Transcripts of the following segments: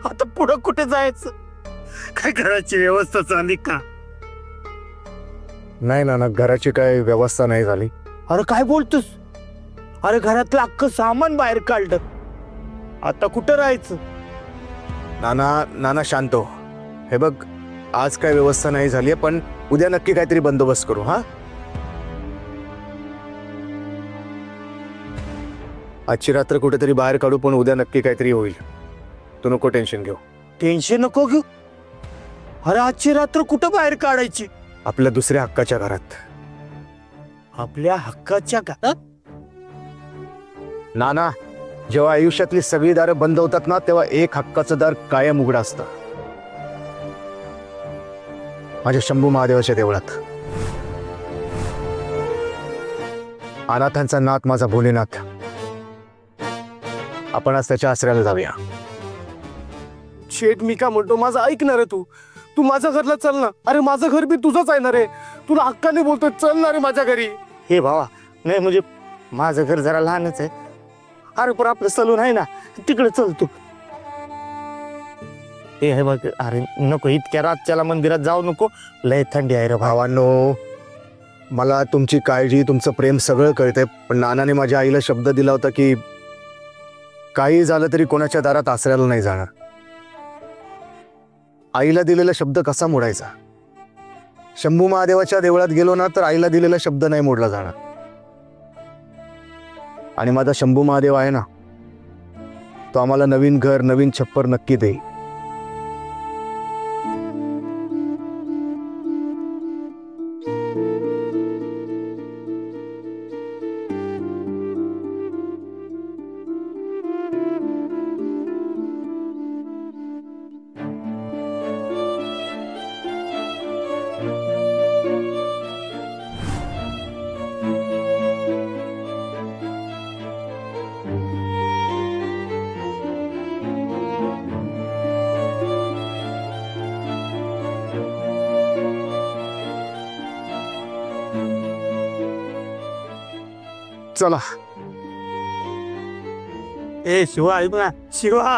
आता पुढे कुठे जायचं? काय घराची व्यवस्था झाली का? नाही नाना, घराची काय व्यवस्था नाही झाली. अरे काय बोलतोस? अरे घरातलं अख्खं सामान बाहेर काढलं, आता कुठं राहायचं? नाना शांत हो. हे बघ, आज काय व्यवस्था नाही झाली, पण उद्या नक्की काहीतरी बंदोबस्त करू. हा, आजची रात्र कुठेतरी बाहेर काढू, पण उद्या नक्की काहीतरी होईल. तू नको टेन्शन घेऊ. टेन्शन नको घेऊ. अरे आजची रात्र कुठं बाहेर काढायची? आपल्या दुसऱ्या हक्काच्या घरात. आपल्या हक्काच्या घरात? नाना, जेव्हा आयुष्यातली सगळी दारं बंद होतात ना, तेव्हा एक हक्काचं दार कायम उघडं असतं. माझ्या शंभू महादेवाच्या देवळात. अनाथांचा नाथ माझा भोलेनाथ. आपण आज त्याच्या आश्रयाला जाऊया. शेठ, मी का म्हणतो, माझं ऐकणार आहे तू माझ्या घरला चल ना. अरे माझं घर बी तुझंच आहे ना रे. तुला हक्काने बोलतोय, चल ना रे माझ्या घरी. हे भावा, नाही म्हणजे माझं घर जरा लहानच आहे. अरे पण आपलं सलून आहे ना, तिकडे चल तू. हे बघ, अरे नको, इतक्या रातच्याला मंदिरात जाऊ नको, लय थंडी आहे रे भावांनो. मला तुमची काळजी, तुमचं प्रेम सगळं कळतंय, पण नानाने माझ्या आईला शब्द दिला होता की काही झालं तरी कोणाच्या दारात आसऱ्याला नाही जाणार. आईला दिलेला शब्द कसा मोडायचा? शंभू महादेवाच्या देवळात गेलो ना, तर आईला दिलेला शब्द नाही मोडला जाणार. आणि माझा शंभू महादेव आहे ना, तो आम्हाला नवीन घर, नवीन छप्पर नक्की देईल. चला. ए शिवा, ऐक ना शिवा.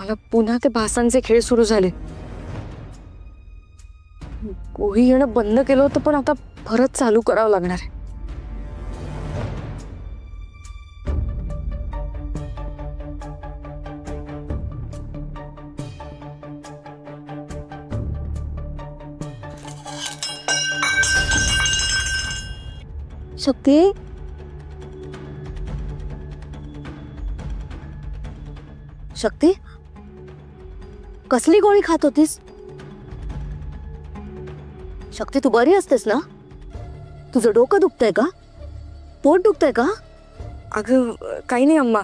मला पुन्हा ते भासांचे खेळ सुरू झाले. कोही येणं बंद केलं होतं, पण आता परत चालू करावं लागणार आहे. शक्ती, शक्ती, कसली गोळी खात होतीस? शक्ती, तू बरी असतेस ना? तुझं डोकं दुखतंय का? पोट दुखतंय का? अगं काही नाही अम्मा,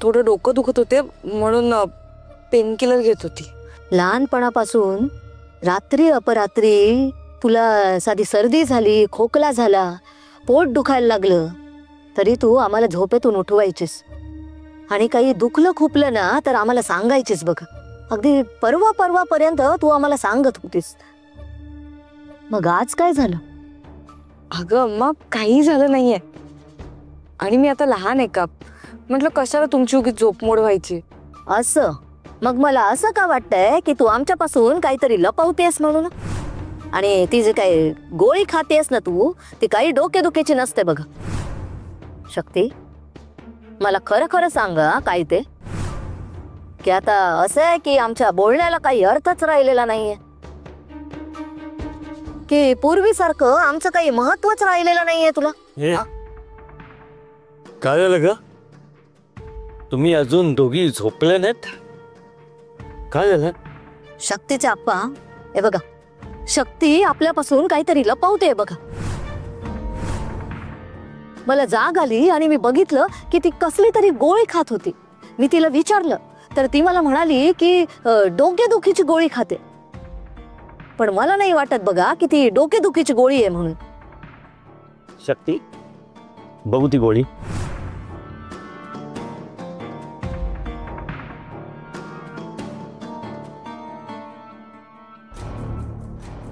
थोडं डोकं दुखत होते म्हणून पेन किलर घेत होती. लहानपणापासून रात्री अपरात्री तुला साधी सर्दी झाली, खोकला झाला, पोट दुखायला लागलं तरी तू आम्हाला झोपेतून उठवायचीस. आणि काही दुखलं खुपलं ना तर आम्हाला सांगायचीस बघ. अगदी परवापर्यंत तू आम्हाला सांगत होतीस. मग आज काय झालं? अगं अम्मा, काही झालं नाहीये. आणि मी आता लहान आहे का? म्हटलं कशाला तुमची उगीच झोपमोड व्हायची. असं? मग मला असं का वाटतंय की तू आमच्यापासून काहीतरी लपवतेस म्हणून. आणि ती जे काही गोळी खातेस ना तू, ती काही डोकेदुखीची नसते बघ. शक्ती, मला खरं खरं सांग काय ते, की आता असं आहे की आमच्या बोलण्याला काही अर्थच राहिलेला नाहीये. की पूर्वीसारखं आमचं काही महत्वच राहिलेलं नाहीये तुला? काय झालं ग? तुम्ही अजून दोघी झोपले नाहीत? काय झालं? शक्तीचे आप्पा, हे बघा, शक्ती आपल्यापासून काहीतरी लपवते बघा. मला जाग आली आणि मी बघितलं की ती कसली तरी गोळी खात होती. मी तिला विचारलं तर ती मला म्हणाली की डोकेदुखीची गोळी खाते. पण मला नाही वाटत बघा की ती डोकेदुखीची गोळी आहे म्हणून. शक्ती, बघू ती गोळी.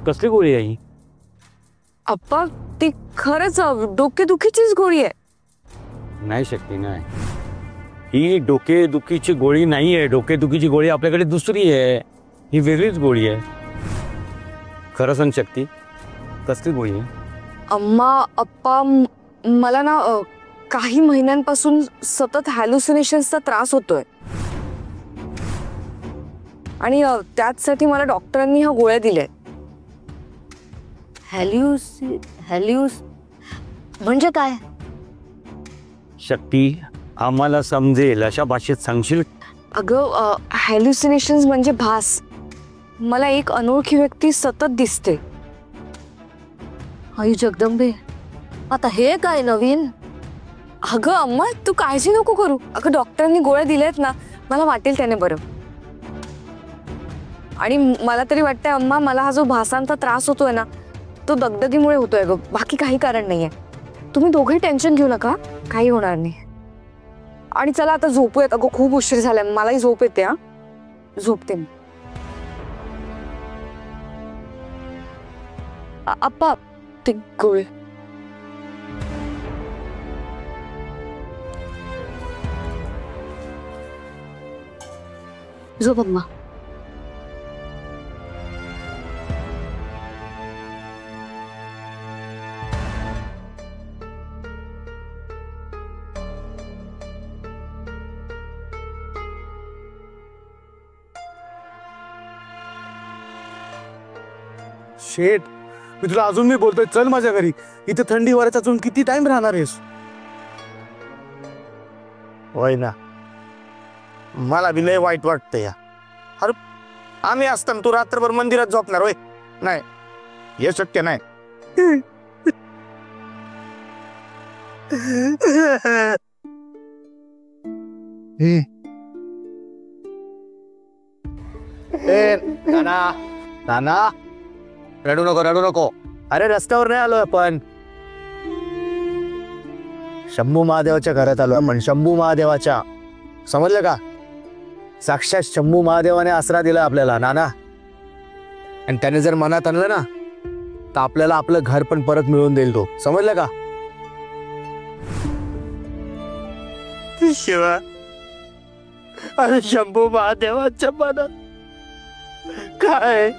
कसली गोळी आहे ही? अप्पा, ती खरंच डोकेदुखीचीच गोळी आहे. नाही शक्ती, नाही, ही डोकेदुखीची गोळी नाही आहे. डोकेदुखीची गोळी आपल्याकडे दुसरी आहे. ही वेगळीच गोळी आहे. खरं सांग शक्ती, कसली गोळी आहे? अप्पा, मला ना काही महिन्यांपासून सतत हॅल्युसिनेशन्सचा त्रास होतोय आणि त्यासाठी मला डॉक्टरांनी ह्या गोळ्या दिल्या. हॅल्यूस म्हणजे काय? शक्ती, आम्हाला समजेल अशा भाषेत सांगशील? अगं, हॅल्युसिनेशन्स म्हणजे भास. मला एक अनोळखी व्यक्ती सतत दिसते. आई जगदंबे, आता हे काय नवीन? अगं अम्मा, तू काळजी नको करू. अगं, डॉक्टरांनी गोळ्या दिल्यात ना, मला वाटेल त्याने बरं. आणि मला तरी वाटतंय अम्मा, मला हा जो भासांचा त्रास होतोय ना, तो दगदगीमुळे होतोय ग, बाकी काही कारण नाहीये. तुम्ही दोघे टेन्शन घेऊ नका, काही होणार नाही. आणि चला आता झोपूयात. अगं, खूप उशीर झालाय, मलाही झोप येते. झोपते मी. अप्पा, ते गोळे. झोप अम्मा. शेट, मी तुला अजून मी बोलतोय, चल माझ्या घरी. इथे थंडी वाऱ्यात अजून किती टाइम राहणार आहेस? होय ना, मला बी लय वाईट वाटतं या. अरे, आम्ही असताना तू रात्रभर मंदिरात झोपणार होय? नाही, हे शक्य नाही. नाना, नाना, रडू नको, रडू नको. अरे, रस्त्यावर नाही आलोय आपण, शंभू महादेवाच्या घरात आलो आपण. शंभू महादेवाच्या, समजलं का? साक्षात शंभू महादेवाने आसरा दिला आपल्याला नाना. आणि त्याने जर मनात आणलं ना, तर आपल्याला आपलं घर पण परत मिळवून देईल तो. समजलं का? शिवा, अरे शंभू महादेवाच्या मनात काय?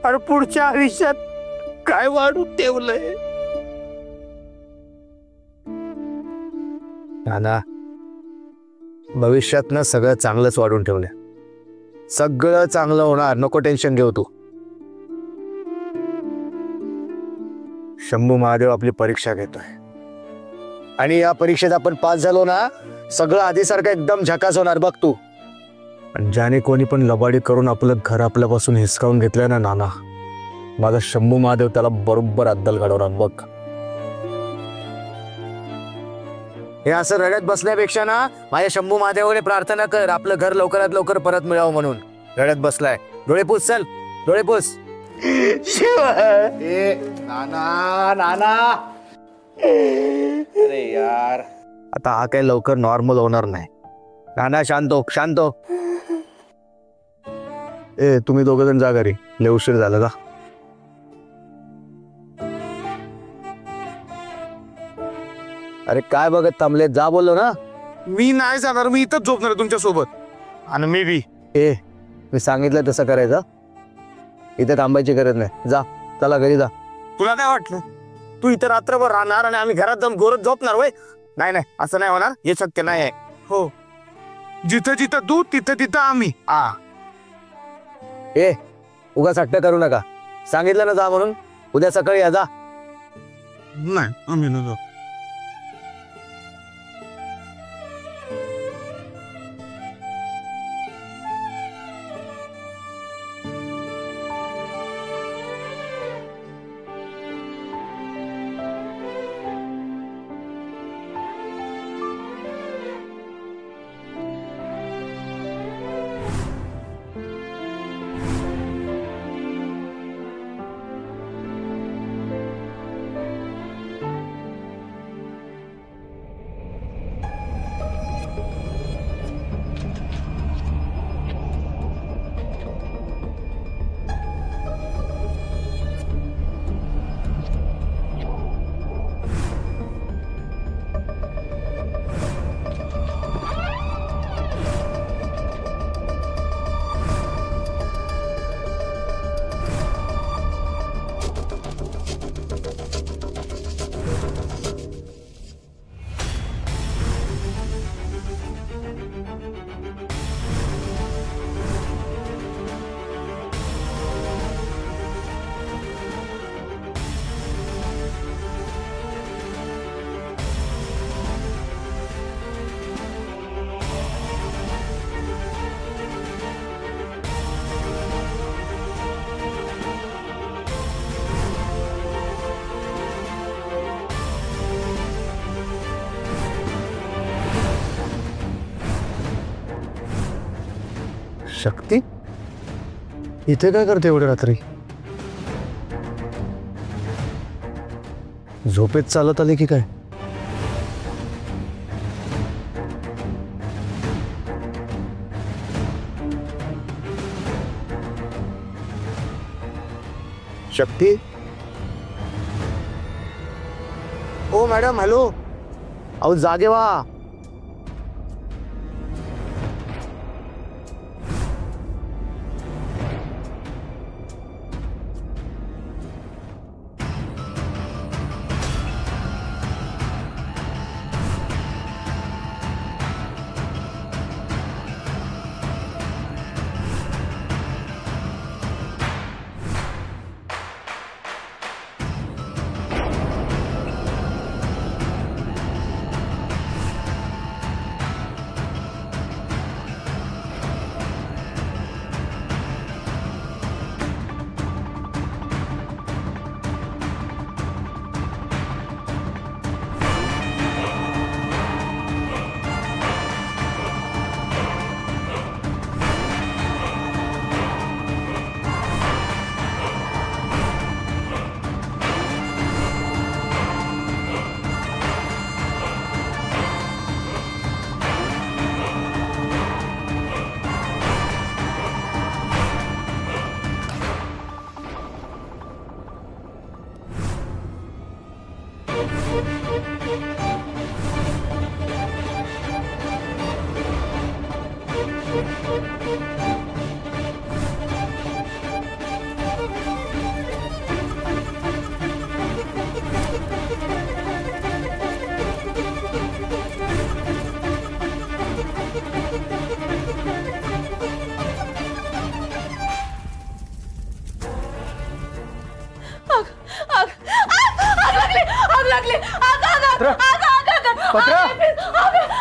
अरे पुढच्या आयुष्यात काय वाढून ठेवलंय? नाना, भविष्यात ना सगळं चांगलंच वाढून ठेवलंय. सगळं चांगलं होणार, नको टेन्शन घेऊ तू. शंभू महादेव आपली परीक्षा घेतोय आणि या परीक्षेत आपण पास झालो ना, सगळं आधीसारखं एकदम झकास होणार बघ तू. आणि ज्याने कोणी पण लबाडी करून आपलं घर आपल्यापासून हिसकावून घेतलंय ना नाना, माझा शंभू महादेव त्याला बरोबर अद्दल घडवणार बघ. हे असं रडत बसण्यापेक्षा ना, माझ्या शंभू महादेवाने प्रार्थना कर, आपलं घर लवकरात लवकर परत मिळावं म्हणून. रडत बसलाय, डोळे पुस, चल डोळे पुस. नाना, नाना, अरे यार, आता हा काही लवकर नॉर्मल होणार नाही. नाना, शांत हो, शांत हो. तुम्ही दोघं जण जा घरी, लय उशीर झाला का? अरे काय बघत थांबले, जा बोललो ना. मी नाही जाणार, मी इथंच झोपणार तुमच्या सोबत. आणि मी बी. मी सांगितलं तसं करायचं, इथे थांबायची गरज नाही. जा, चला घरी जा. तुला काय वाटलं तू इथे रात्रभर राहणार आणि आम्ही घरात जाऊन गोरत झोपणार वय? नाही नाही, असं नाही होणार, हे शक्य नाही आहे. हो, जिथं जिथं तू तिथं तिथं आम्ही. उगाच हट्ट करू नका. सांगितलं ना जा म्हणून, उद्या सकाळी या जा. नाही आम्ही न जाऊ. शक्ती इथे काय करते एवढ्या रात्री? झोपेत चालत आली की काय? शक्ती, ओ मॅडम, हॅलो. अहो जागे व्हा.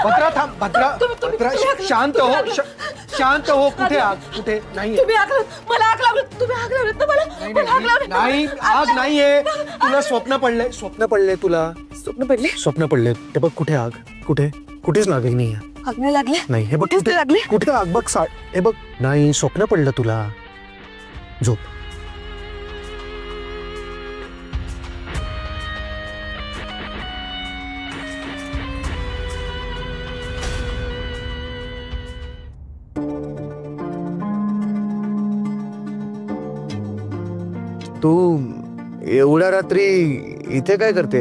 भद्रा थांब. भद्रा शांत हो. शांत हो. कुठे आग? कुठे नाही. तुम्ही आग मला आग लावलं. तुम्ही आग लावलं मला. नाही आग नाहीये. तुला स्वप्न पडलंय. स्वप्न पडले तुला. स्वप्न पडले. स्वप्न पडले. ते बघ कुठे आग? कुठे? कुठेच नाग नाही. आग नाही लागले. नाही हे बघ कुठेच कुठे लागले. कुठे आग बघ. हे बघ. नाही स्वप्न पडलं तुला. झोप. तू एवढ्या रात्री इथे काय करते?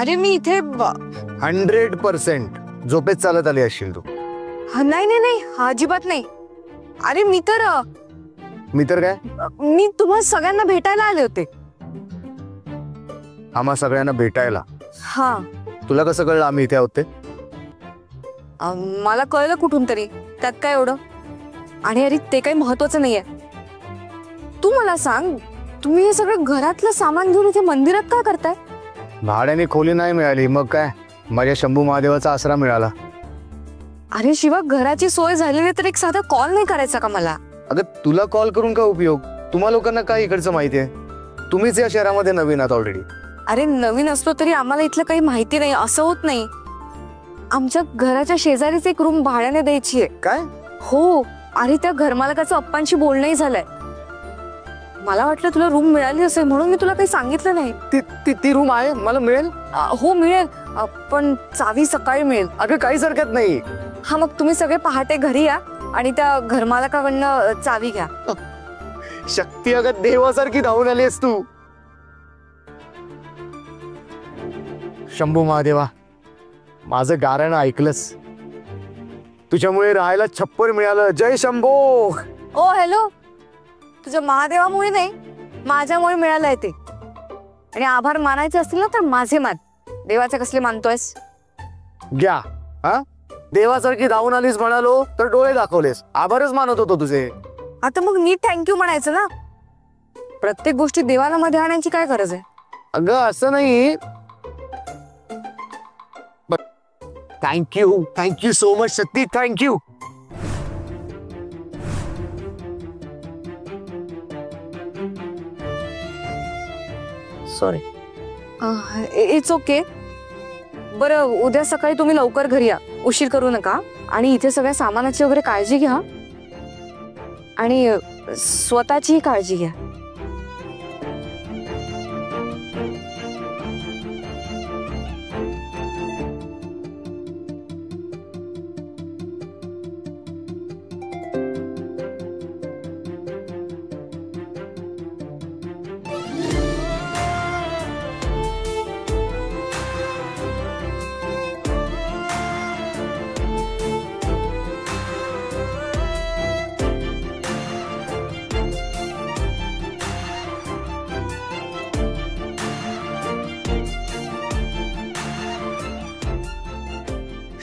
अरे मी इथे 100% झोपेत चालत आली असशील तू. नाही नाही नाही, अजिबात नाही. अरे मी तर काय मी तुम्हा सगळ्यांना भेटायला आले होते. आम्हा सगळ्यांना भेटायला? हा. तुला कसं कळलं आम्ही इथे आहोत ते? मला कळलं कुठून तरी. त्यात काय एवढं? आणि अरे ते काही महत्वाचं नाहीये. तू मला सांग, तुम्ही हे सगळं घरातलं सामान घेऊन इथे मंदिरात काय करताय? भाड्याने खोली नाही मिळाली, मग काय, माझ्या शंभू महादेवाचा आसरा मिळाला. अरे शिवा, घराची सोय झालेली तर एक साधा कॉल नाही करायचा का मला? अगं तुला कॉल करून काय उपयोग? तुम्हा लोकांना काय इकडचं माहिती आहे? तुम्हीच या शहरामध्ये नवीन आहात ऑलरेडी. अरे नवीन असलो तरी आम्हाला इथलं काही माहिती नाही असं होत नाही. आमच्या घराच्या शेजारीच एक रूम भाड्याने द्यायची आहे. काय? हो, आणि त्या घरमालकाचं अप्पांशी बोलणंही झालंय. मला वाटलं तुला रूम मिळाली असेल म्हणून मी तुला काही सांगितलं नाही. ती रूम आहे, मला मिळेल? हो मिळेल, पण चावी सकाळी मिळेल. अगं काहीच हरकत नाही. हा, मग तुम्ही सगळे पहाटे घरी या आणि त्या घरमालकाकडनं चावी घ्या. शक्ती, अगं देवासारखी धावून आलीस तू. शंभू महादेवा, माझं गाणं ऐकलंस, तुझ्यामुळे राहायला छप्पर मिळालं. जय शंभो. ओ हॅलो, तुझ्या महादेवामुळे नाही, माझ्यामुळे मिळालंय ते. आणि आभार मानायचे असतील ना तर माझे मान, देवाचे कसले मानतोयस? घ्या. हा, देवासारखी धावून आलीस म्हणालो तर डोळे दाखवलेस. आभारच मानत होतो तुझे. आता मग नीट थँक्यू म्हणायचं ना. प्रत्येक गोष्टी देवाला मध्ये आणायची काय गरज आहे? अगं असं नाही. Thank you so much Shakti, thank you. Sorry. It's okay. बरं, उद्या सकाळी तुम्ही लवकर घरी या, उशीर करू नका. आणि इथे सगळ्या सामानाची वगैरे काळजी घ्या आणि स्वतःचीही काळजी घ्या.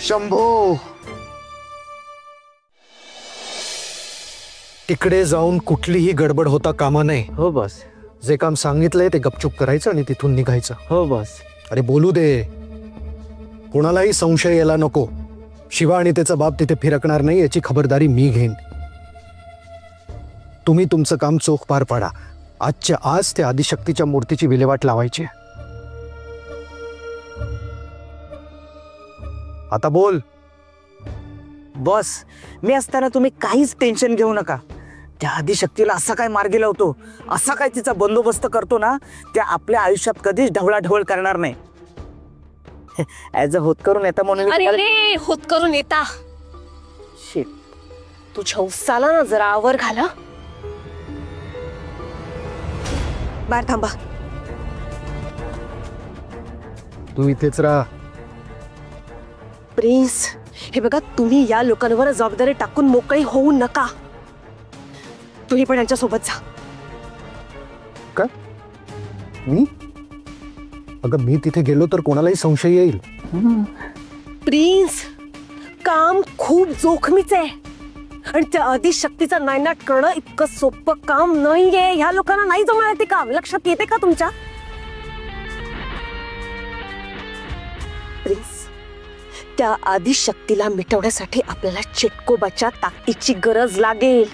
शंभो. तिकडे जाऊन कुठलीही गडबड होता कामा नये. हो बस. जे काम सांगितलंय ते गपचूप करायचं आणि तिथून निघायचं. हो बस. अरे बोलू दे, कोणालाही संशय यायला नको. शिवा आणि त्याचा बाप तिथे फिरकणार नाही याची खबरदारी मी घेईन. तुम्ही तुमचं काम चोख पार पाडा. आजच्या आज त्या आदिशक्तीच्या मूर्तीची विल्हेवाट लावायची. आता बोल. बॉस, मी असताना तुम्ही काहीच टेन्शन घेऊ नका. त्या आदिशक्तीला असा काय मार्गी लावतो, असा काय तिचा बंदोबस्त करतो ना, त्या आपल्या आयुष्यात कधीच ढवळाढवळ करणार नाही. ऍज अ होतकरू नेता म्हणून अरे रे, होत करून येता. Shit. तुझ्या उसाला ना जरा आवर घाला. बाहेर थांबा. तू इथेच राहा. प्रिन्स, हे बघा, तुम्ही या लोकांवर जबाबदारी टाकून मोकळी होऊ नका. तुम्ही पण यांच्या सोबत जा. काय? मी? अगं मी तिथे गेलो तर कोणालाही संशय येईल. प्रिन्स, काम खूप जोखमीचं आहे आणि त्या आदिशक्तीचा नायनाट करणं इतकं सोपं काम नाहीये. ह्या लोकांना नाही जमणार ते काम. लक्षात येते का तुमच्या? प्रिन्स, त्या आदिशक्तीला मिटवण्यासाठी आपल्याला चेटकोबाच्या ताकदीची गरज लागेल.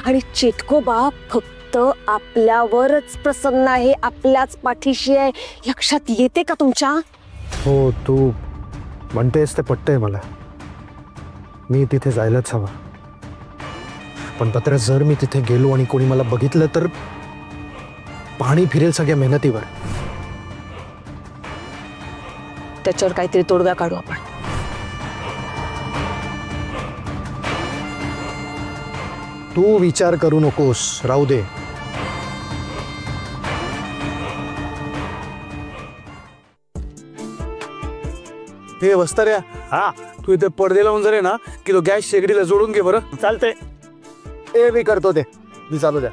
आणि चेटकोबा फक्त आपल्यावरच प्रसन्न आहे, आपल्याच पाठीशी आहे. लक्षात येते का तुमच्या? हो, तू म्हणतेस ते पटतंय मला. मी तिथे जायलाच हवं. पण पत्र, जर मी तिथे गेलो आणि कोणी मला बघितलं तर पाणी फिरेल सगळ्या मेहनतीवर. त्याच्यावर काहीतरी तोडगा काढू आपण. तू विचार करू नकोस, राहू दे. हे वस्ताऱ्या, हा, तू इथे पडदे लावून जरे ना की तो गॅस शेगडीला जोडून घे बरं. चालतंय. ए मी करतो ते. मी चालू द्या.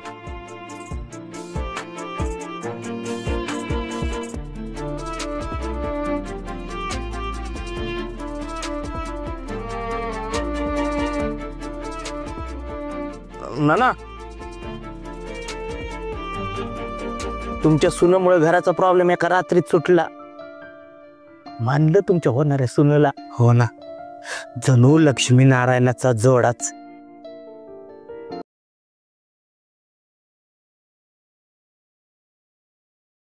ना तुमच्या सुनेमुळे घराचा प्रॉब्लेम एका रात्रीत सुटला. मानलं तुमच्या होणाऱ्या सुनेला. हो ना, जणू लक्ष्मीनारायणाचा जोडाच.